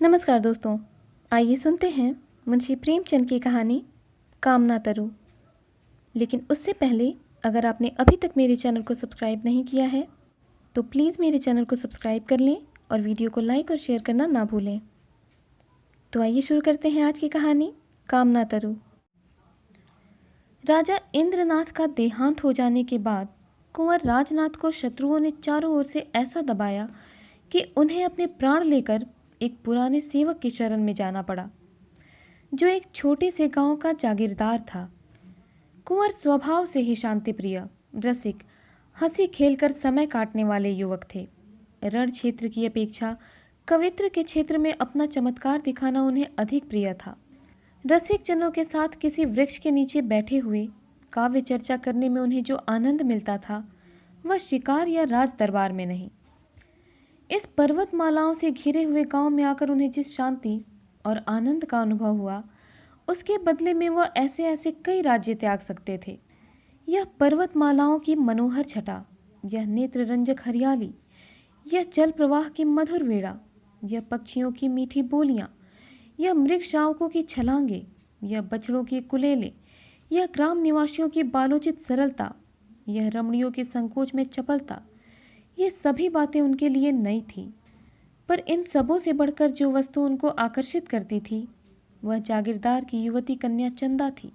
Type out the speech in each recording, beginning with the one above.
नमस्कार दोस्तों, आइए सुनते हैं मुंशी प्रेमचंद की कहानी कामना तरु। लेकिन उससे पहले अगर आपने अभी तक मेरे चैनल को सब्सक्राइब नहीं किया है तो प्लीज़ मेरे चैनल को सब्सक्राइब कर लें और वीडियो को लाइक और शेयर करना ना भूलें। तो आइए शुरू करते हैं आज की कहानी कामना तरु। राजा इंद्रनाथ का देहांत हो जाने के बाद कुंवर राजनाथ को शत्रुओं ने चारों ओर से ऐसा दबाया कि उन्हें अपने प्राण लेकर एक पुराने सेवक की शरण में जाना पड़ा, जो एक छोटे से गांव का जागीरदार था। कुंवर स्वभाव से ही शांतिप्रिय, रसिक, हंसी खेलकर समय काटने वाले युवक थे। रण क्षेत्र की अपेक्षा कवित्र के क्षेत्र में अपना चमत्कार दिखाना उन्हें अधिक प्रिय था। रसिक जनों के साथ किसी वृक्ष के नीचे बैठे हुए काव्य चर्चा करने में उन्हें जो आनंद मिलता था वह शिकार या राज दरबार में नहीं। इस पर्वतमालाओं से घिरे हुए गांव में आकर उन्हें जिस शांति और आनंद का अनुभव हुआ, उसके बदले में वह ऐसे ऐसे कई राज्य त्याग सकते थे। यह पर्वतमालाओं की मनोहर छटा, यह नेत्र रंजक हरियाली, यह जल प्रवाह की मधुर वेड़ा, यह पक्षियों की मीठी बोलियां, यह मृग शावकों की छलांगे, यह बछड़ों की कुलेले, यह ग्राम निवासियों की बालोचित सरलता, यह रमणियों के संकोच में चपलता, ये सभी बातें उनके लिए नई थीं। पर इन सबों से बढ़कर जो वस्तु उनको आकर्षित करती थी वह जागीरदार की युवती कन्या चंदा थी।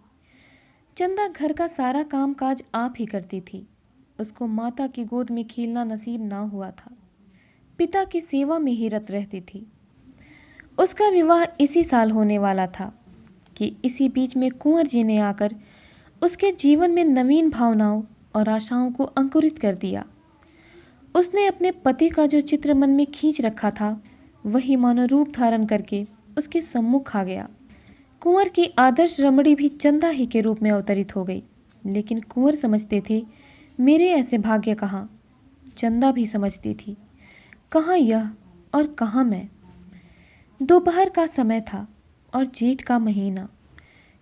चंदा घर का सारा काम काज आप ही करती थी। उसको माता की गोद में खेलना नसीब ना हुआ था, पिता की सेवा में ही रत रहती थी। उसका विवाह इसी साल होने वाला था कि इसी बीच में कुंवर जी ने आकर उसके जीवन में नवीन भावनाओं और आशाओं को अंकुरित कर दिया। उसने अपने पति का जो चित्र मन में खींच रखा था वही मानो रूप धारण करके उसके सम्मुख आ गया। कुंवर की आदर्श रमणी भी चंदा ही के रूप में अवतरित हो गई। लेकिन कुंवर समझते थे मेरे ऐसे भाग्य कहाँ। चंदा भी समझती थी कहाँ यह और कहाँ मैं। दोपहर का समय था और जेठ का महीना।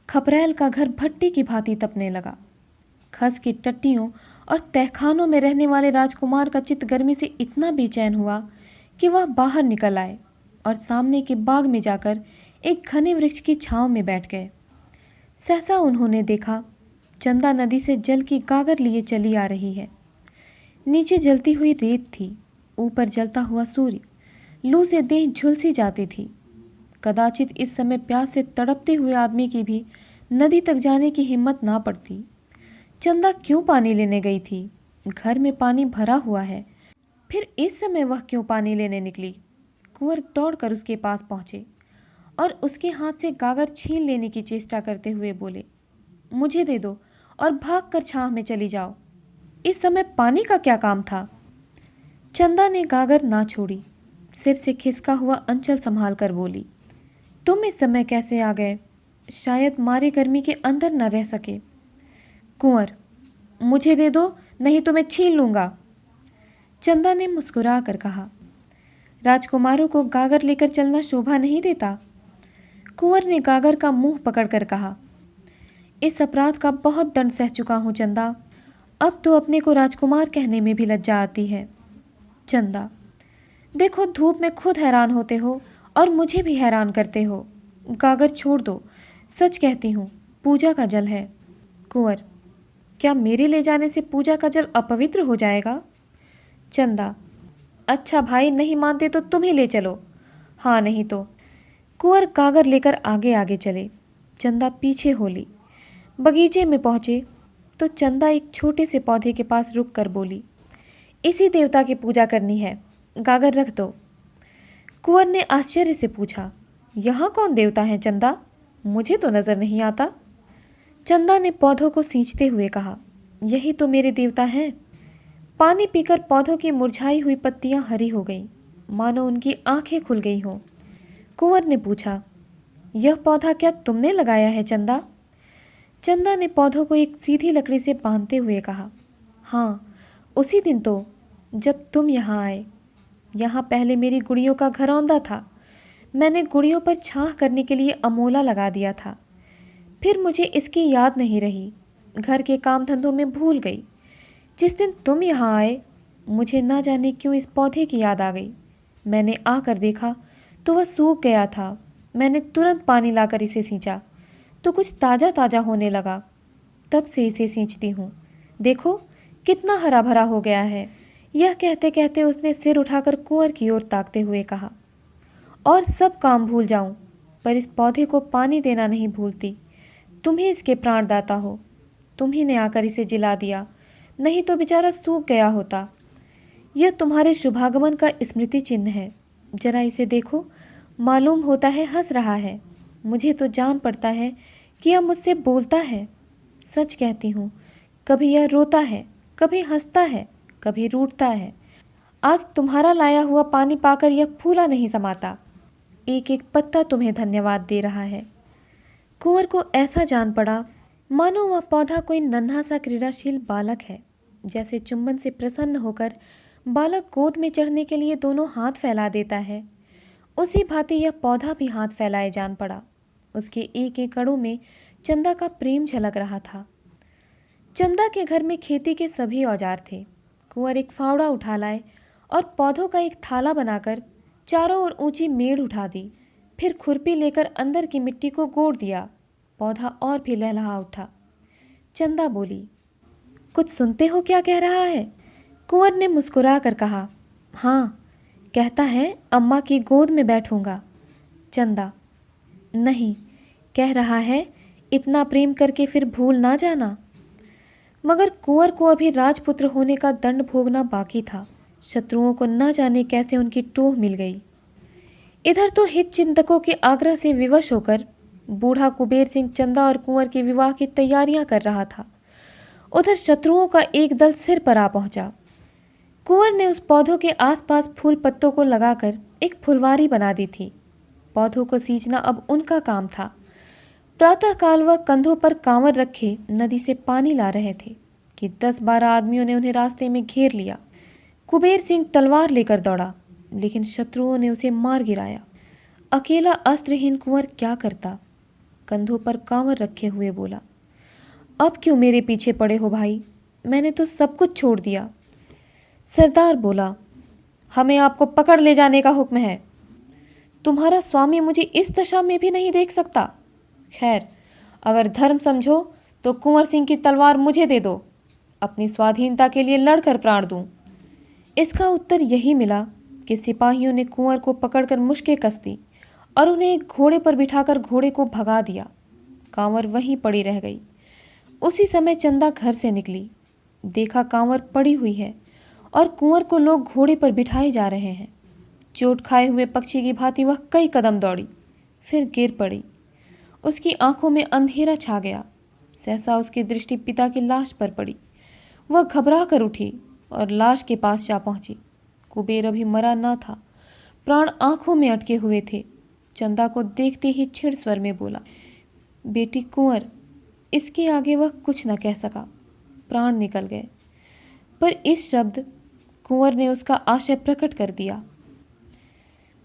खपरैल का घर भट्टी की भांति तपने लगा। खस की टट्टियों और तहखानों में रहने वाले राजकुमार का चित्त गर्मी से इतना बेचैन हुआ कि वह बाहर निकल आए और सामने के बाग में जाकर एक घने वृक्ष की छांव में बैठ गए। सहसा उन्होंने देखा चंदा नदी से जल की गागर लिए चली आ रही है। नीचे जलती हुई रेत थी, ऊपर जलता हुआ सूर्य, लू से देह झुलसी जाती थी। कदाचित इस समय प्यास से तड़पते हुए आदमी की भी नदी तक जाने की हिम्मत ना पड़ती। चंदा क्यों पानी लेने गई थी? घर में पानी भरा हुआ है, फिर इस समय वह क्यों पानी लेने निकली? कुंवर दौड़कर उसके पास पहुंचे और उसके हाथ से गागर छीन लेने की चेष्टा करते हुए बोले, मुझे दे दो और भागकर छांव में चली जाओ। इस समय पानी का क्या काम था? चंदा ने गागर ना छोड़ी, सिर से खिसका हुआ अंचल संभाल कर बोली, तुम इस समय कैसे आ गए? शायद मारे गर्मी के अंदर न रह सके। कुंवर, मुझे दे दो नहीं तो मैं छीन लूंगा। चंदा ने मुस्कुरा कर कहा, राजकुमारों को गागर लेकर चलना शोभा नहीं देता। कुंवर ने गागर का मुंह पकड़कर कहा, इस अपराध का बहुत दंड सह चुका हूं चंदा, अब तो अपने को राजकुमार कहने में भी लज्जा आती है। चंदा, देखो धूप में खुद हैरान होते हो और मुझे भी हैरान करते हो। गागर छोड़ दो, सच कहती हूँ, पूजा का जल है। कुंवर, क्या मेरे ले जाने से पूजा का जल अपवित्र हो जाएगा? चंदा, अच्छा भाई नहीं मानते तो तुम ही ले चलो। हाँ नहीं तो। कुंवर गागर लेकर आगे आगे चले, चंदा पीछे हो ली। बगीचे में पहुंचे तो चंदा एक छोटे से पौधे के पास रुक कर बोली, इसी देवता की पूजा करनी है, गागर रख दो। कुंवर ने आश्चर्य से पूछा, यहाँ कौन देवता है चंदा? मुझे तो नजर नहीं आता। चंदा ने पौधों को सींचते हुए कहा, यही तो मेरे देवता हैं। पानी पीकर पौधों की मुरझाई हुई पत्तियां हरी हो गईं, मानो उनकी आंखें खुल गई हों। कुंवर ने पूछा, यह पौधा क्या तुमने लगाया है चंदा? चंदा ने पौधों को एक सीधी लकड़ी से बांधते हुए कहा, हाँ, उसी दिन तो जब तुम यहाँ आए। यहाँ पहले मेरी गुड़ियों का घरौंदा था। मैंने गुड़ियों पर छाह करने के लिए अमोला लगा दिया था। फिर मुझे इसकी याद नहीं रही, घर के काम धंधों में भूल गई। जिस दिन तुम यहाँ आए मुझे ना जाने क्यों इस पौधे की याद आ गई। मैंने आकर देखा तो वह सूख गया था। मैंने तुरंत पानी लाकर इसे सींचा तो कुछ ताज़ा ताज़ा होने लगा। तब से इसे सींचती हूँ। देखो कितना हरा भरा हो गया है। यह कहते कहते उसने सिर उठाकर कुंवर की ओर ताकते हुए कहा, और सब काम भूल जाऊं पर इस पौधे को पानी देना नहीं भूलती। तुम ही इसके प्राणदाता हो। तुम ही ने आकर इसे जिला दिया, नहीं तो बेचारा सूख गया होता। यह तुम्हारे शुभागमन का स्मृति चिन्ह है। जरा इसे देखो, मालूम होता है हंस रहा है। मुझे तो जान पड़ता है कि यह मुझसे बोलता है। सच कहती हूँ, कभी यह रोता है, कभी हंसता है, कभी रूठता है। आज तुम्हारा लाया हुआ पानी पाकर यह फूला नहीं समाता। एक एक पत्ता तुम्हें धन्यवाद दे रहा है। कुंवर को ऐसा जान पड़ा मानो वह पौधा कोई नन्हा सा क्रीड़ाशील बालक है। जैसे चुंबन से प्रसन्न होकर बालक गोद में चढ़ने के लिए दोनों हाथ फैला देता है, उसी भांति यह पौधा भी हाथ फैलाए जान पड़ा। उसके एक एक कड़ों में चंदा का प्रेम झलक रहा था। चंदा के घर में खेती के सभी औजार थे। कुंवर एक फावड़ा उठा लाए और पौधों का एक थाला बनाकर चारों ओर ऊंची मेड़ उठा दी। फिर खुरपी लेकर अंदर की मिट्टी को गोड़ दिया। पौधा और भी लहलहा उठा। चंदा बोली, कुछ सुनते हो क्या कह रहा है? कुंवर ने मुस्कुरा कर कहा, हाँ, कहता है अम्मा की गोद में बैठूंगा। चंदा, नहीं, कह रहा है इतना प्रेम करके फिर भूल ना जाना। मगर कुंवर को अभी राजपुत्र होने का दंड भोगना बाकी था। शत्रुओं को न जाने कैसे उनकी टोह मिल गई। इधर तो हित चिंतकों के आग्रह से विवश होकर बूढ़ा कुबेर सिंह चंदा और कुंवर के विवाह की तैयारियां कर रहा था। उधर शत्रुओं का एक दल सिर पर आ पहुंचा। कुंवर ने उस पौधों के आसपास फूल पत्तों को लगाकर एक फुलवारी बना दी थी। पौधों को सींचना अब उनका काम था। प्रातःकाल वह कंधों पर कांवर रखे नदी से पानी ला रहे थे कि 10-12 आदमियों ने उन्हें रास्ते में घेर लिया। कुबेर सिंह तलवार लेकर दौड़ा, लेकिन शत्रुओं ने उसे मार गिराया। अकेला अस्त्रहीन कुंवर क्या करता? कंधों पर कांवर रखे हुए बोला, अब क्यों मेरे पीछे पड़े हो भाई? मैंने तो सब कुछ छोड़ दिया। सरदार बोला, हमें आपको पकड़ ले जाने का हुक्म है। तुम्हारा स्वामी मुझे इस दशा में भी नहीं देख सकता। खैर, अगर धर्म समझो तो कुंवर सिंह की तलवार मुझे दे दो। अपनी स्वाधीनता के लिए लड़कर प्राण दूं। इसका उत्तर यही मिला कि सिपाहियों ने कुंवर को पकड़कर मुश्कें कस दी और उन्हें एक घोड़े पर बिठाकर घोड़े को भगा दिया। कांवर वहीं पड़ी रह गई। उसी समय चंदा घर से निकली। देखा कांवर पड़ी हुई है और कुंवर को लोग घोड़े पर बिठाए जा रहे हैं। चोट खाए हुए पक्षी की भांति वह कई कदम दौड़ी, फिर गिर पड़ी। उसकी आंखों में अंधेरा छा गया। सहसा उसकी दृष्टि पिता की लाश पर पड़ी। वह घबरा कर उठी और लाश के पास जा पहुंची। कुबेर अभी मरा न था, प्राण आंखों में अटके हुए थे। चंदा को देखते ही छिड़ स्वर में बोला, बेटी कुंवर। इसके आगे वह कुछ न कह सका। प्राण निकल गए। पर इस शब्द कुंवर ने उसका आशय प्रकट कर दिया।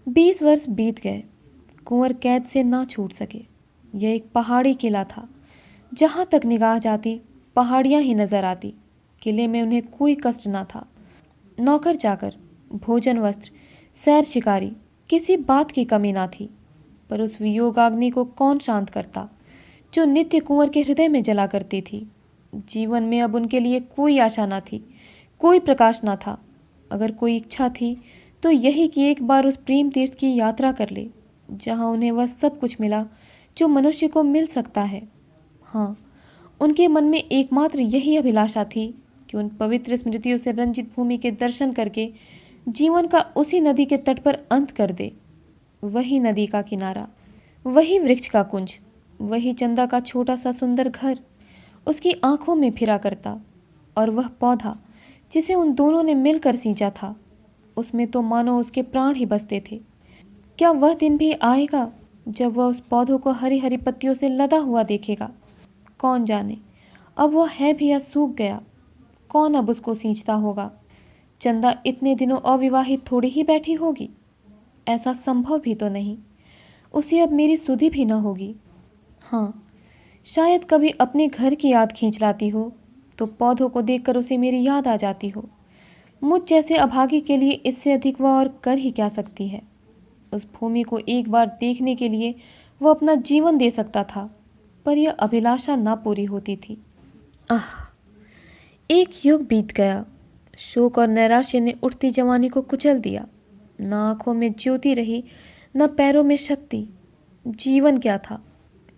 20 वर्ष बीत गए। कुंवर कैद से ना छूट सके। यह एक पहाड़ी किला था। जहाँ तक निगाह जाती पहाड़ियाँ ही नजर आती। किले में उन्हें कोई कष्ट ना था। नौकर चाकर, भोजन वस्त्र, सैर शिकारी, किसी बात की कमी ना थी। पर उस वियोगाग्नि को कौन शांत करता जो नित्य कुंवर के हृदय में जला करती थी। जीवन में अब उनके लिए कोई आशा ना थी, कोई प्रकाश ना था। अगर कोई इच्छा थी तो यही कि एक बार उस प्रेम तीर्थ की यात्रा कर ले, जहाँ उन्हें वह सब कुछ मिला जो मनुष्य को मिल सकता है। हाँ, उनके मन में एकमात्र यही अभिलाषा थी कि उन पवित्र स्मृतियों से रंजित भूमि के दर्शन करके जीवन का उसी नदी के तट पर अंत कर दे। वही नदी का किनारा, वही वृक्ष का कुंज, वही चंदा का छोटा सा सुंदर घर उसकी आंखों में फिरा करता। और वह पौधा जिसे उन दोनों ने मिलकर सींचा था, उसमें तो मानो उसके प्राण ही बसते थे। क्या वह दिन भी आएगा जब वह उस पौधों को हरी हरी पत्तियों से लदा हुआ देखेगा? कौन जाने, अब वह है भी या सूख गया। कौन अब उसको सींचता होगा? चंदा इतने दिनों अविवाहित थोड़ी ही बैठी होगी। ऐसा संभव भी तो नहीं। उसे अब मेरी सुधि भी न होगी। हाँ, शायद कभी अपने घर की याद खींच लाती हो तो पौधों को देखकर उसे मेरी याद आ जाती हो। मुझ जैसे अभागी के लिए इससे अधिक वह और कर ही क्या सकती है। उस भूमि को एक बार देखने के लिए वो अपना जीवन दे सकता था, पर यह अभिलाषा ना पूरी होती थी। आह! एक युग बीत गया। शोक और नैराश्य ने उठती जवानी को कुचल दिया। न आंखों में ज्योति रही, न पैरों में शक्ति। जीवन क्या था?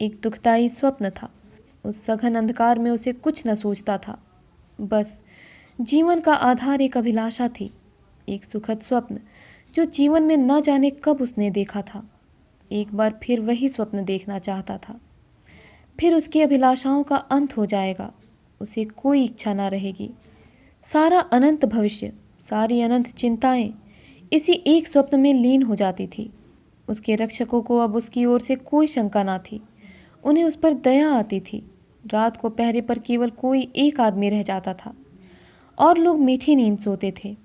एक दुखदाई स्वप्न था। उस सघन अंधकार में उसे कुछ न सूझता था। बस जीवन का आधार एक अभिलाषा थी, एक सुखद स्वप्न जो जीवन में न जाने कब उसने देखा था। एक बार फिर वही स्वप्न देखना चाहता था। फिर उसकी अभिलाषाओं का अंत हो जाएगा। उसे कोई इच्छा ना रहेगी। सारा अनंत भविष्य, सारी अनंत चिंताएं इसी एक स्वप्न में लीन हो जाती थी। उसके रक्षकों को अब उसकी ओर से कोई शंका ना थी। उन्हें उस पर दया आती थी। रात को पहरे पर केवल कोई एक आदमी रह जाता था और लोग मीठी नींद सोते थे।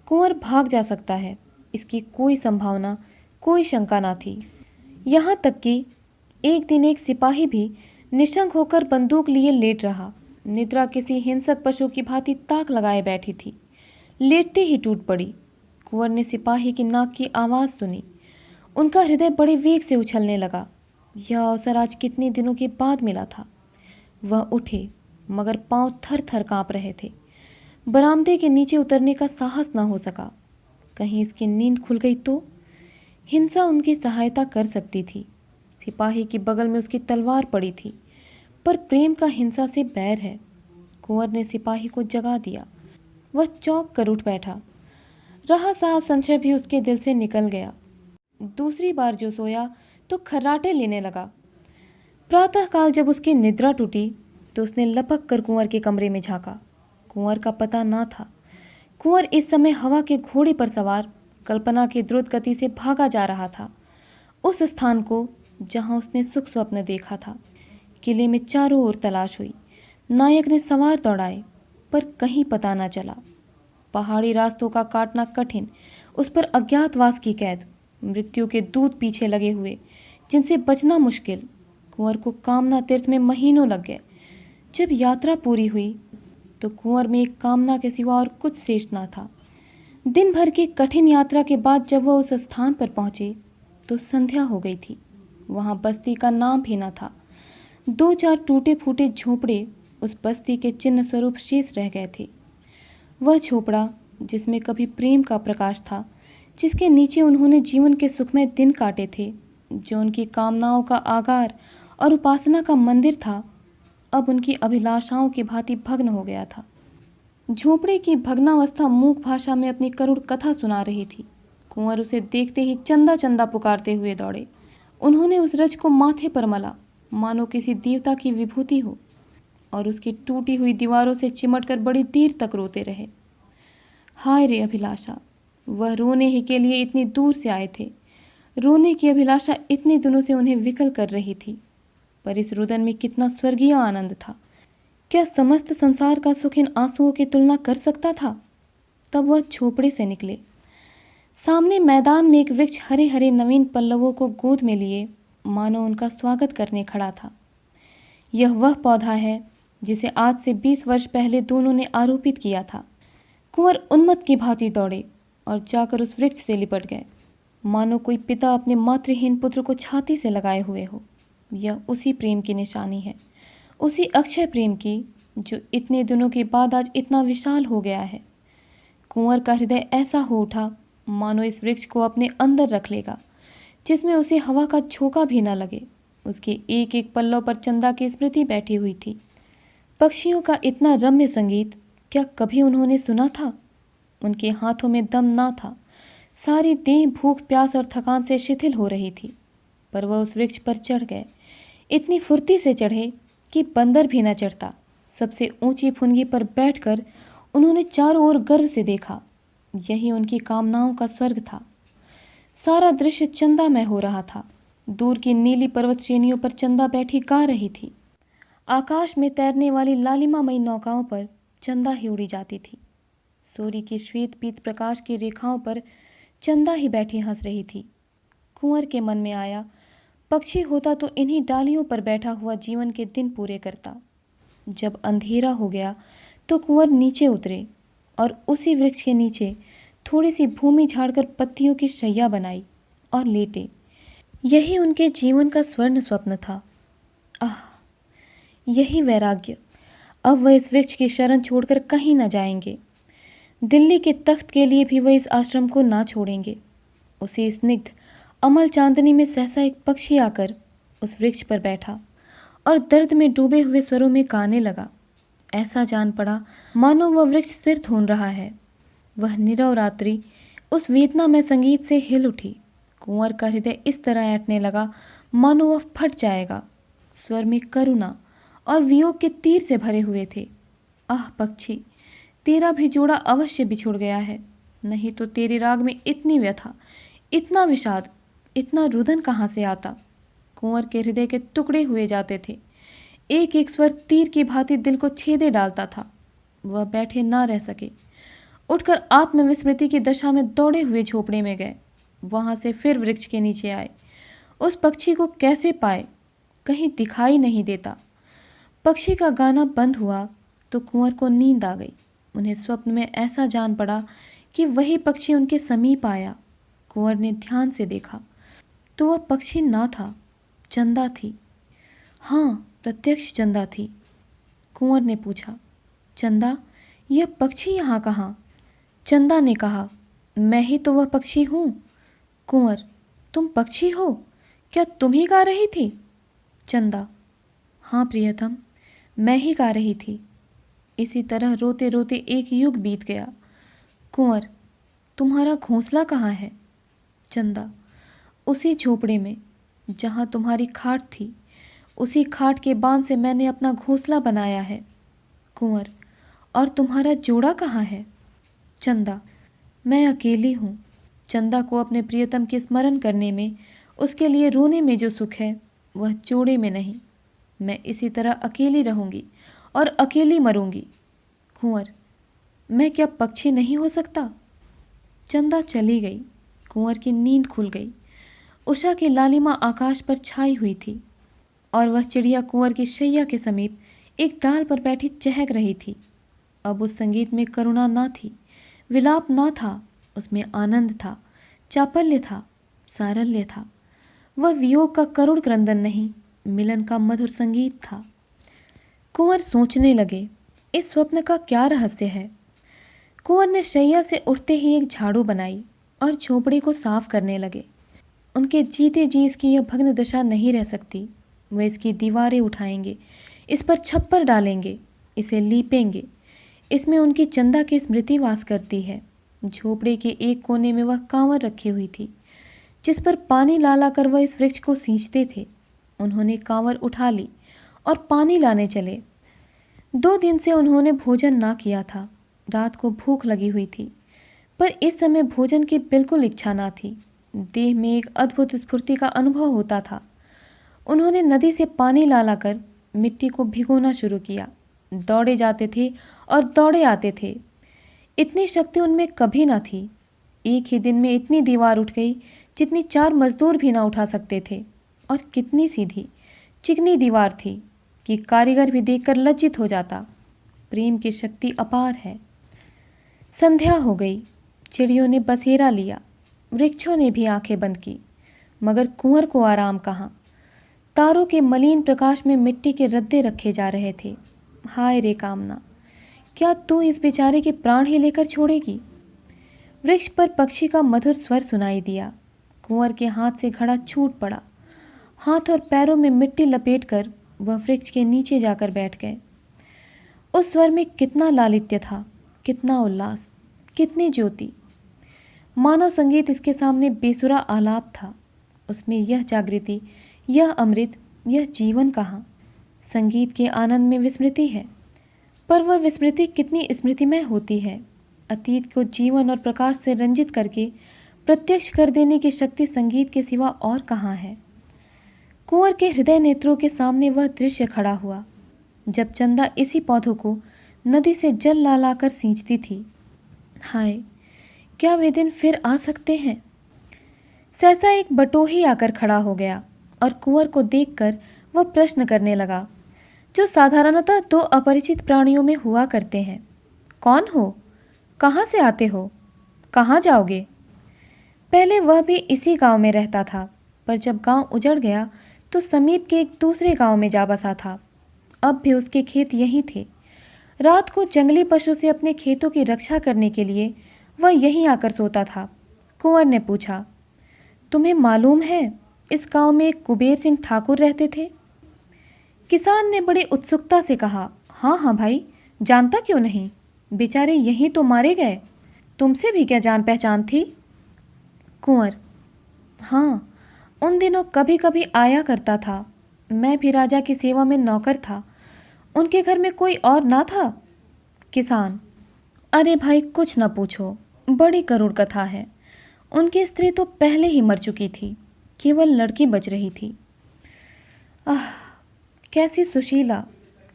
कुंवर भाग जा सकता है, इसकी कोई संभावना, कोई शंका ना थी। यहाँ तक कि एक दिन एक सिपाही भी निशंक होकर बंदूक लिए लेट रहा। निद्रा किसी हिंसक पशु की भांति ताक लगाए बैठी थी। लेटते ही टूट पड़ी। कुंवर ने सिपाही की नाक की आवाज़ सुनी। उनका हृदय बड़े वेग से उछलने लगा। यह अवसर आज कितने दिनों के बाद मिला था। वह उठे, मगर पांव थर थर कांप रहे थे। बरामदे के नीचे उतरने का साहस न हो सका। कहीं इसकी नींद खुल गई तो? हिंसा उनकी सहायता कर सकती थी। सिपाही के बगल में उसकी तलवार पड़ी थी, पर प्रेम का हिंसा से बैर है। कुंवर ने सिपाही को जगा दिया। वह चौंक कर उठ बैठा। रहा सा संशय भी उसके दिल से निकल गया। दूसरी बार जो सोया तो खर्राटे लेने लगा। प्रातःकाल जब उसकी निद्रा टूटी तो उसने लपक कर कुंवर के कमरे में झांका। कुंवर का पता ना था। कुंवर इस समय हवा के घोड़े पर सवार कल्पना की द्रुत गति से भागा जा रहा था, उस स्थान को जहां उसने सुख स्वप्न देखा था। किले में चारों ओर तलाश हुई। नायक ने सवार दौड़ाए, पर कहीं पता न चला। पहाड़ी रास्तों का काटना कठिन, उस पर अज्ञातवास की कैद, मृत्यु के दूत पीछे लगे हुए जिनसे बचना मुश्किल। कुंवर को कामना तीर्थ में महीनों लग गए। जब यात्रा पूरी हुई तो कुंवर में एक कामना के सिवा और कुछ शेष ना था। दिन भर की कठिन यात्रा के बाद जब वह उस स्थान पर पहुंचे तो संध्या हो गई थी। वहां बस्ती का नाम भी न था। दो चार टूटे फूटे झोपड़े उस बस्ती के चिन्ह स्वरूप शेष रह गए थे। वह झोपड़ा जिसमें कभी प्रेम का प्रकाश था, जिसके नीचे उन्होंने जीवन के सुखमय दिन काटे थे, जो उनकी कामनाओं का आगार और उपासना का मंदिर था, अब उनकी अभिलाषाओं की भांति भग्न हो गया था। झोपड़े की भग्नावस्था मूक भाषा में अपनी करुण कथा सुना रही थी। कुंवर उसे देखते ही चंदा चंदा पुकारते हुए दौड़े। उन्होंने उस रज को माथे पर मला, मानो किसी देवता की विभूति हो, और उसकी टूटी हुई दीवारों से चिमटकर बड़ी देर तक रोते रहे। हाय रे अभिलाषा! वह रोने ही के लिए इतनी दूर से आए थे। रोने की अभिलाषा इतने दिनों से उन्हें विकल कर रही थी, पर इस रुदन में कितना स्वर्गीय आनंद था। क्या समस्त संसार का सुख इन आंसुओं की तुलना कर सकता था? तब वह झोपड़े से निकले। सामने मैदान में एक वृक्ष हरे हरे नवीन पल्लवों को गोद में लिए मानो उनका स्वागत करने खड़ा था। यह वह पौधा है जिसे आज से 20 वर्ष पहले दोनों ने आरोपित किया था। कुंवर उन्मत्त की भांति दौड़े और जाकर उस वृक्ष से लिपट गए, मानो कोई पिता अपने मातृहीन पुत्र को छाती से लगाए हुए हो। यह उसी प्रेम की निशानी है, उसी अक्षय प्रेम की, जो इतने दिनों के बाद आज इतना विशाल हो गया है। कुंवर का हृदय ऐसा हो उठा मानो इस वृक्ष को अपने अंदर रख लेगा, जिसमें उसे हवा का झोंका भी न लगे। उसके एक एक पल्लव पर चंदा की स्मृति बैठी हुई थी। पक्षियों का इतना रम्य संगीत क्या कभी उन्होंने सुना था? उनके हाथों में दम ना था। सारी देह भूख प्यास और थकान से शिथिल हो रही थी, पर वह उस वृक्ष पर चढ़ गए। इतनी फुर्ती से चढ़े कि बंदर भी न चढ़ता। सबसे ऊंची फुनगी पर बैठकर उन्होंने चारों ओर गर्व से देखा। यही उनकी कामनाओं का स्वर्ग था। सारा दृश्य चंदामय हो रहा था। दूर की नीली पर्वत श्रेणियों पर चंदा बैठी गा रही थी। आकाश में तैरने वाली लालिमामयी नौकाओं पर चंदा ही उड़ी जाती थी। सूर्य की श्वेत पीत प्रकाश की रेखाओं पर चंदा ही बैठी हंस रही थी। कुंवर के मन में आया, पक्षी होता तो इन्हीं डालियों पर बैठा हुआ जीवन के दिन पूरे करता। जब अंधेरा हो गया तो कुंवर नीचे उतरे और उसी वृक्ष के नीचे थोड़ी सी भूमि झाड़कर पत्तियों की शैया बनाई और लेटे। यही उनके जीवन का स्वर्ण स्वप्न था। आह, यही वैराग्य। अब वह इस वृक्ष की शरण छोड़कर कहीं न जाएंगे। दिल्ली के तख्त के लिए भी वह इस आश्रम को ना छोड़ेंगे। उसी स्निग्ध अमल चांदनी में सहसा एक पक्षी आकर उस वृक्ष पर बैठा और दर्द में डूबे हुए स्वरों में गाने लगा। ऐसा जान पड़ा मानो वह वृक्ष सिर धून रहा है। वह नीरव रात्रि उस वेदना में संगीत से हिल उठी। कुंवर का हृदय इस तरह ऐंठने लगा मानो वह फट जाएगा। स्वर में करुणा और वियोग के तीर से भरे हुए थे। आह पक्षी, तेरा भी जोड़ा अवश्य बिछुड़ गया है, नहीं तो तेरे राग में इतनी व्यथा, इतना विषाद, इतना रुदन कहाँ से आता। कुंवर के हृदय के टुकड़े हुए जाते थे। एक एक स्वर तीर की भांति दिल को छेदे डालता था। वह बैठे ना रह सके, उठकर आत्मविस्मृति की दशा में दौड़े हुए झोपड़े में गए। वहां से फिर वृक्ष के नीचे आए। उस पक्षी को कैसे पाए, कहीं दिखाई नहीं देता। पक्षी का गाना बंद हुआ तो कुंवर को नींद आ गई। उन्हें स्वप्न में ऐसा जान पड़ा कि वही पक्षी उनके समीप आया। कुंवर ने ध्यान से देखा तो वह पक्षी ना था, चंदा थी। हाँ, प्रत्यक्ष चंदा थी। कुंवर ने पूछा, चंदा, यह पक्षी यहाँ कहाँ? चंदा ने कहा, मैं ही तो वह पक्षी हूँ। कुंवर, तुम पक्षी हो? क्या तुम ही गा रही थी? चंदा, हाँ प्रियतम, मैं ही गा रही थी। इसी तरह रोते रोते एक युग बीत गया। कुंवर, तुम्हारा घोंसला कहाँ है? चंदा, उसी झोपड़े में जहाँ तुम्हारी खाट थी। उसी खाट के बांध से मैंने अपना घोंसला बनाया है। कुंवर, और तुम्हारा जोड़ा कहाँ है? चंदा, मैं अकेली हूँ। चंदा को अपने प्रियतम के स्मरण करने में, उसके लिए रोने में जो सुख है वह जोड़े में नहीं। मैं इसी तरह अकेली रहूंगी और अकेली मरूंगी। कुंवर, मैं क्या पक्षी नहीं हो सकता? चंदा चली गई। कुंवर की नींद खुल गई। उषा की लालिमा आकाश पर छाई हुई थी और वह चिड़िया कुंवर की शैया के समीप एक डाल पर बैठी चहक रही थी। अब उस संगीत में करुणा ना थी, विलाप ना था, उसमें आनंद था, चापल्य था, सारल्य था। वह वियोग का करुण क्रंदन नहीं, मिलन का मधुर संगीत था। कुंवर सोचने लगे, इस स्वप्न का क्या रहस्य है। कुंवर ने शैया से उठते ही एक झाड़ू बनाई और झोपड़ी को साफ करने लगे। उनके जीते जी इसकी यह भग्न दशा नहीं रह सकती। वे इसकी दीवारें उठाएंगे, इस पर छप्पर डालेंगे, इसे लीपेंगे। इसमें उनकी चंदा की स्मृति वास करती है। झोपड़े के एक कोने में वह कांवर रखी हुई थी, जिस पर पानी ला ला कर वह इस वृक्ष को सींचते थे। उन्होंने कांवर उठा ली और पानी लाने चले। 2 दिन से उन्होंने भोजन ना किया था। रात को भूख लगी हुई थी, पर इस समय भोजन की बिल्कुल इच्छा ना थी। देह में एक अद्भुत स्फूर्ति का अनुभव होता था। उन्होंने नदी से पानी ला लाकर मिट्टी को भिगोना शुरू किया। दौड़े जाते थे और दौड़े आते थे। इतनी शक्ति उनमें कभी ना थी। एक ही दिन में इतनी दीवार उठ गई जितनी 4 मजदूर भी ना उठा सकते थे। और कितनी सीधी चिकनी दीवार थी कि कारीगर भी देखकर लज्जित हो जाता। प्रेम की शक्ति अपार है। संध्या हो गई। चिड़ियों ने बसेरा लिया, वृक्षों ने भी आंखें बंद की, मगर कुंवर को आराम कहाँ। तारों के मलिन प्रकाश में मिट्टी के रद्दे रखे जा रहे थे। हाय रे कामना, क्या तू इस बेचारे के प्राण ही लेकर छोड़ेगी? वृक्ष पर पक्षी का मधुर स्वर सुनाई दिया। कुंवर के हाथ से घड़ा छूट पड़ा। हाथ और पैरों में मिट्टी लपेटकर वह वृक्ष के नीचे जाकर बैठ गए। उस स्वर में कितना लालित्य था, कितना उल्लास, कितनी ज्योति। मानव संगीत इसके सामने बेसुरा आलाप था। उसमें यह जागृति, यह अमृत, यह जीवन कहाँ। संगीत के आनंद में विस्मृति है, पर वह विस्मृति कितनी स्मृतिमय होती है। अतीत को जीवन और प्रकाश से रंजित करके प्रत्यक्ष कर देने की शक्ति संगीत के सिवा और कहाँ है। कुंवर के हृदय नेत्रों के सामने वह दृश्य खड़ा हुआ, जब चंदा इसी पौधों को नदी से जल ला लाकर सींचती थी। हाय, क्या वे दिन फिर आ सकते हैं? सहसा एक बटोही आकर खड़ा हो गया और कुंवर को देखकर वह प्रश्न करने लगा, जो साधारणतः 2 अपरिचित प्राणियों में हुआ करते हैं। कौन हो? कहाँ से आते हो? कहाँ जाओगे? पहले वह भी इसी गांव में रहता था, पर जब गांव उजड़ गया तो समीप के एक दूसरे गांव में जा बसा था। अब भी उसके खेत यहीं थे। रात को जंगली पशु से अपने खेतों की रक्षा करने के लिए वह यहीं आकर सोता था। कुंवर ने पूछा, तुम्हें मालूम है इस गांव में एक कुबेर सिंह ठाकुर रहते थे? किसान ने बड़ी उत्सुकता से कहा, हाँ हाँ भाई, जानता क्यों नहीं, बेचारे यहीं तो मारे गए। तुमसे भी क्या जान पहचान थी? कुंवर, हाँ, उन दिनों कभी कभी आया करता था। मैं भी राजा की सेवा में नौकर था। उनके घर में कोई और ना था? किसान, अरे भाई कुछ न पूछो, बड़ी करुण कथा है। उनकी स्त्री तो पहले ही मर चुकी थी, केवल लड़की बच रही थी। आह, कैसी सुशीला,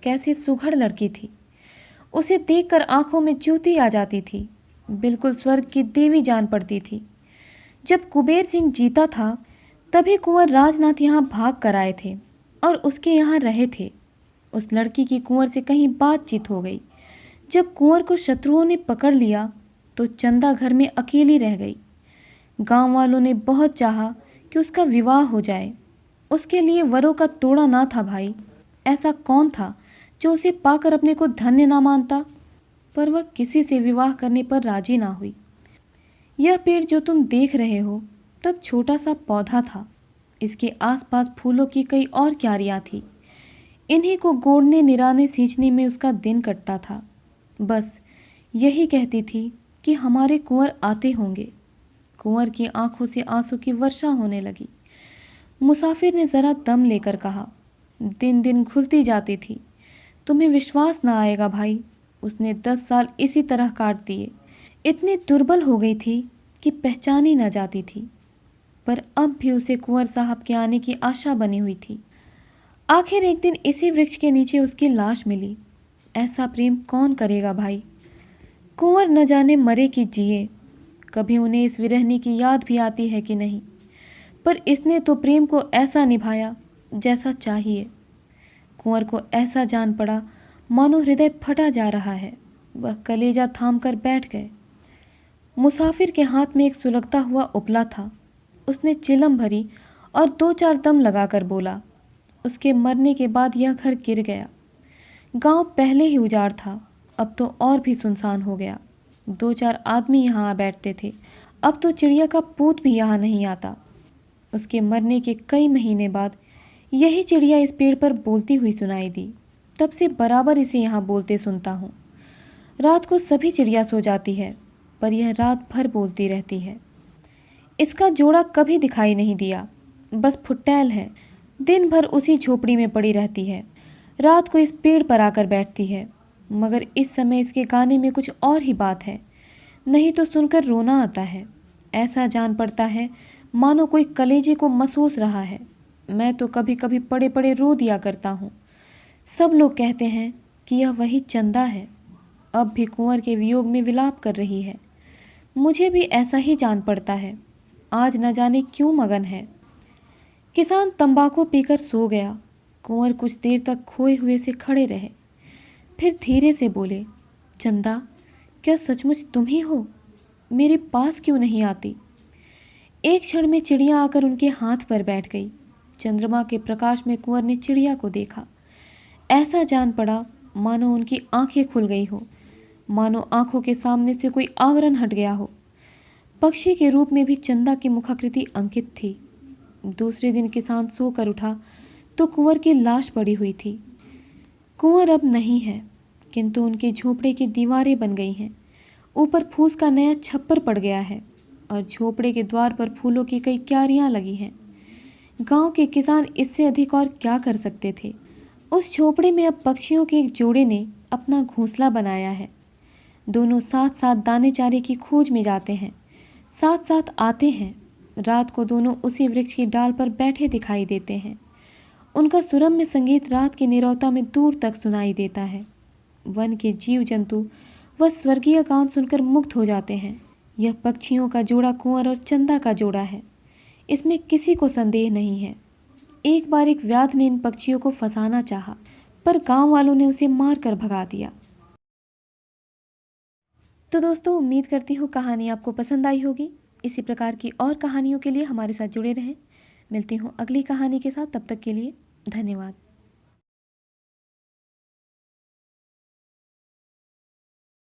कैसी सुघड़ लड़की थी। उसे देखकर आंखों में ज्योति आ जाती थी, बिल्कुल स्वर्ग की देवी जान पड़ती थी। जब कुबेर सिंह जीता था तभी कुंवर राजनाथ यहाँ भाग कर आए थे और उसके यहाँ रहे थे। उस लड़की की कुंवर से कहीं बातचीत हो गई। जब कुंवर को शत्रुओं ने पकड़ लिया तो चंदा घर में अकेली रह गई। गांव वालों ने बहुत चाहा कि उसका विवाह हो जाए। उसके लिए वरों का तोड़ा ना था भाई। ऐसा कौन था जो उसे पाकर अपने को धन्य ना मानता? पर वह किसी से विवाह करने पर राजी ना हुई। यह पेड़ जो तुम देख रहे हो तब छोटा सा पौधा था। इसके आसपास फूलों की कई और क्यारियां थी। इन्हीं को गोड़ने निराने सींचने में उसका दिन कटता था। बस यही कहती थी कि हमारे कुंवर आते होंगे। कुंवर की आंखों से आंसू की वर्षा होने लगी। मुसाफिर ने जरा दम लेकर कहा, दिन दिन घुलती जाती थी। तुम्हें विश्वास ना आएगा भाई, उसने 10 साल इसी तरह काट दिए। इतनी दुर्बल हो गई थी कि पहचानी न जाती थी। पर अब भी उसे कुंवर साहब के आने की आशा बनी हुई थी। आखिर एक दिन इसी वृक्ष के नीचे उसकी लाश मिली। ऐसा प्रेम कौन करेगा भाई? कुंवर न जाने मरे कि जिए। कभी उन्हें इस विरहनी की याद भी आती है कि नहीं। पर इसने तो प्रेम को ऐसा निभाया जैसा चाहिए। कुंवर को ऐसा जान पड़ा मानो हृदय फटा जा रहा है। वह कलेजा थाम कर बैठ गए। मुसाफिर के हाथ में एक सुलगता हुआ उपला था। उसने चिलम भरी और 2-4 दम लगाकर बोला, उसके मरने के बाद यह घर गिर गया। गांव पहले ही उजाड़ था, अब तो और भी सुनसान हो गया। 2-4 आदमी यहाँ आ बैठते थे, अब तो चिड़िया का पूत भी यहाँ नहीं आता। उसके मरने के कई महीने बाद यही चिड़िया इस पेड़ पर बोलती हुई सुनाई दी। तब से बराबर इसे यहाँ बोलते सुनता हूँ। रात को सभी चिड़िया सो जाती है, पर यह रात भर बोलती रहती है। इसका जोड़ा कभी दिखाई नहीं दिया, बस फुटैल है। दिन भर उसी झोपड़ी में पड़ी रहती है, रात को इस पेड़ पर आकर बैठती है। मगर इस समय इसके गाने में कुछ और ही बात है, नहीं तो सुनकर रोना आता है। ऐसा जान पड़ता है मानो कोई कलेजे को महसूस रहा है। मैं तो कभी कभी पड़े पड़े रो दिया करता हूँ। सब लोग कहते हैं कि यह वही चंदा है, अब भी कुंवर के वियोग में विलाप कर रही है। मुझे भी ऐसा ही जान पड़ता है, आज न जाने क्यों मगन है। किसान तंबाकू पीकर सो गया। कुंवर कुछ देर तक खोए हुए से खड़े रहे, फिर धीरे से बोले, चंदा, क्या सचमुच तुम ही हो? मेरे पास क्यों नहीं आती? एक क्षण में चिड़िया आकर उनके हाथ पर बैठ गई। चंद्रमा के प्रकाश में कुंवर ने चिड़िया को देखा। ऐसा जान पड़ा मानो उनकी आंखें खुल गई हो, मानो आंखों के सामने से कोई आवरण हट गया हो। पक्षी के रूप में भी चंदा की मुखाकृति अंकित थी। दूसरे दिन किसान सोकर उठा तो कुंवर की लाश पड़ी हुई थी। कुंवर अब नहीं है, किंतु उनके झोपड़े की दीवारें बन गई हैं। ऊपर फूस का नया छप्पर पड़ गया है और झोपड़े के द्वार पर फूलों की कई क्यारियां लगी हैं। गांव के किसान इससे अधिक और क्या कर सकते थे। उस झोपड़े में अब पक्षियों के एक जोड़े ने अपना घोंसला बनाया है। दोनों साथ साथ दाने चारे की खोज में जाते हैं, साथ साथ आते हैं। रात को दोनों उसी वृक्ष की डाल पर बैठे दिखाई देते हैं। उनका सुरम्य संगीत रात की नीरवता में दूर तक सुनाई देता है। वन के जीव जंतु वह स्वर्गीय गान सुनकर मुग्ध हो जाते हैं। यह पक्षियों का जोड़ा कुंवर और चंदा का जोड़ा है, इसमें किसी को संदेह नहीं है। एक बार एक व्याध ने इन पक्षियों को फंसाना चाहा, पर गांव वालों ने उसे मार कर भगा दिया। तो दोस्तों, उम्मीद करती हूँ कहानी आपको पसंद आई होगी। इसी प्रकार की और कहानियों के लिए हमारे साथ जुड़े रहें। मिलती हूँ अगली कहानी के साथ, तब तक के लिए धन्यवाद।